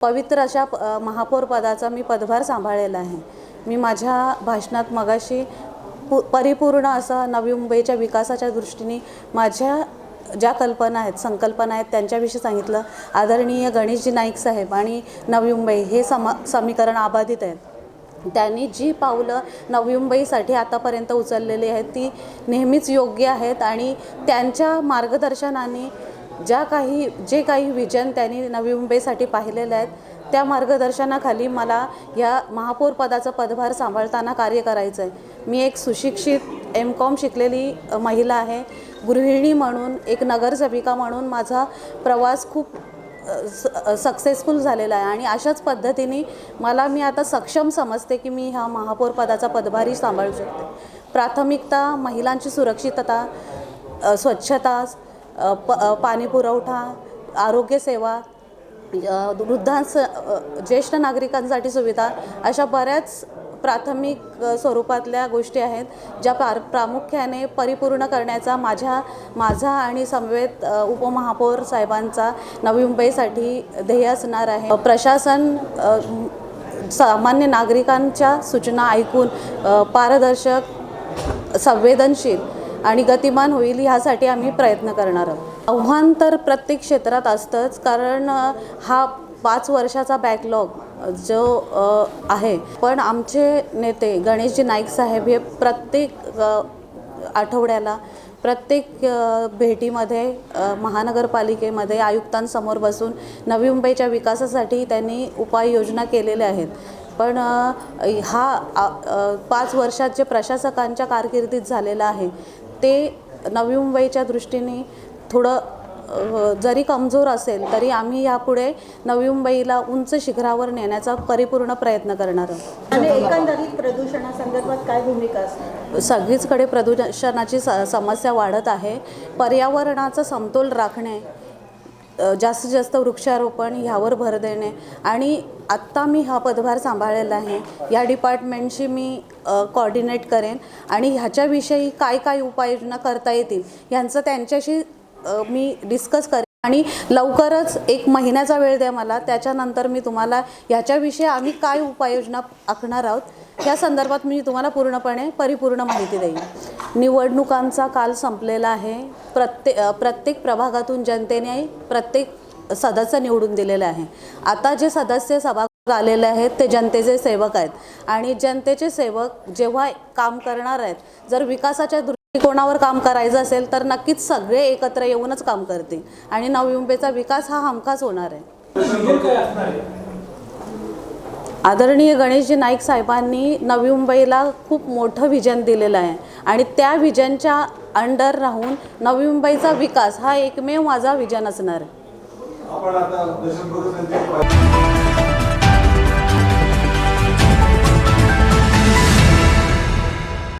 पवित्र अशा महापौर पदाचा मी पदभार सांभाळलेला आहे। मी माझ्या भाषणात मगाशी परिपूर्ण असं नवी मुंबईच्या विकासाच्या दृष्टीने माझ्या ज्या कल्पना आहेत, संकल्पना आहेत त्यांच्याविषयी सांगितलं। आदरणीय गणेशजी नाईक साहेब आणि नवी मुंबई हे समीकरण अबाधित आहेत। त्यांनी जी पावलं नवी मुंबईसाठी आतापर्यंत उचललेली आहेत ती नेहमीच योग्य आहेत आणि त्यांच्या मार्गदर्शनाने जे काही विजन त्यांनी नवी मुंबईसाठी पाहिलेले आहेत त्या मार्गदर्शनाखाली मला या महापौर पदाचा पदभार सांभाळताना कार्य करायचं आहे। मी एक सुशिक्षित M.Com शिकलेली महिला आहे। गृहिणी म्हणून, एक नगरसेविका म्हणून माझा प्रवास खूप सक्सेसफुल झालेला आहे आणि अशाच पद्धतीने मी आता सक्षम समजते की मी हा महापौर पदाचा पदभारही सांभाळू शकते। प्राथमिकता महिलांची सुरक्षितता, स्वच्छता, पाणी पुरवठा, आरोग्य सेवा, ज्येष्ठ नागरिकांसाठी सुविधा, अशा बऱ्याच प्राथमिक स्वरूपातल्या गोष्टी आहेत ज्या प्रामुख्याने परिपूर्ण करण्याचा माझा आणि समवेत उपमहापौर साहेबांचा नवी मुंबईसाठी ध्येय असणार आहे। प्रशासन सामान्य नागरिकांच्या सूचना ऐकून पारदर्शक, संवेदनशील आणि गतिमान होईल ह्यासाठी आम्ही प्रयत्न करणार आहोत। आव्हान तर प्रत्येक क्षेत्रात असतंच, कारण हा 5 वर्षाचा बॅकलॉग जो आहे, पण आमचे नेते गणेशजी नाईक साहेब हे प्रत्येक आठवड्याला, प्रत्येक भेटीमध्ये महानगरपालिकेमध्ये आयुक्तांसमोर बसून नवी मुंबईच्या विकासासाठी त्यांनी उपाययोजना केलेल्या आहेत। पण हा 5 वर्षात जे प्रशासकांच्या कारकिर्दीत झालेला आहे ते नवी मुंबईच्या दृष्टीने थोडं जरी कमजोर असेल तरी आम्ही यापुढे नवी मुंबईला उंच शिखरावर नेण्याचा परिपूर्ण प्रयत्न करणार आहोत। आणि एकंदरीत प्रदूषणासंदर्भात काय भूमिका असणार? सगळीचकडे प्रदूषणाची समस्या वाढत आहे। पर्यावरणाचा समतोल राखणे, जास्तीत जास्त वृक्षारोपण ह्यावर भर देणे आणि आत्ता मी हा पदभार सांभाळलेला आहे या डिपार्टमेंटशी मी कोऑर्डिनेट करेन आणि ह्याच्याविषयी काय उपाययोजना करता येतील ह्यांचं त्यांच्याशी मी डिस्कस करेन आणि लवकरच 1 महिन्याचा वेळ द्या मला, त्याच्यानंतर मी तुम्हाला ह्याच्याविषयी आम्ही काय उपाययोजना आखणार आहोत या संदर्भात मी तुम्हाला परिपूर्ण माहिती देईन। निवडणुकांचा काल संपलेला आहे। प्रत्येक प्रभागातून जनतेने प्रत्येक सदस्य निवडून दिलेले आहे। आता जे सदस्य सभागृहात आलेले आहेत ते जनतेचे सेवक आहेत आणि जनतेचे सेवक जेव्हा काम करणार आहेत, जर विकासाच्या दृष्टिकोनावर काम करायचं असेल तर नक्कीच सगळे एकत्र येऊनच काम करतील आणि नवी मुंबईचा विकास हा हमखास होणार आहे। आदरणीय गणेशजी नाईक साहेबांनी नवी मुंबईला खूप मोठं विजन दिलेलं आहे आणि त्या विजनच्या अंडर राहून नवी मुंबईचा विकास हा एकमेव माझा विजन असणार आहे।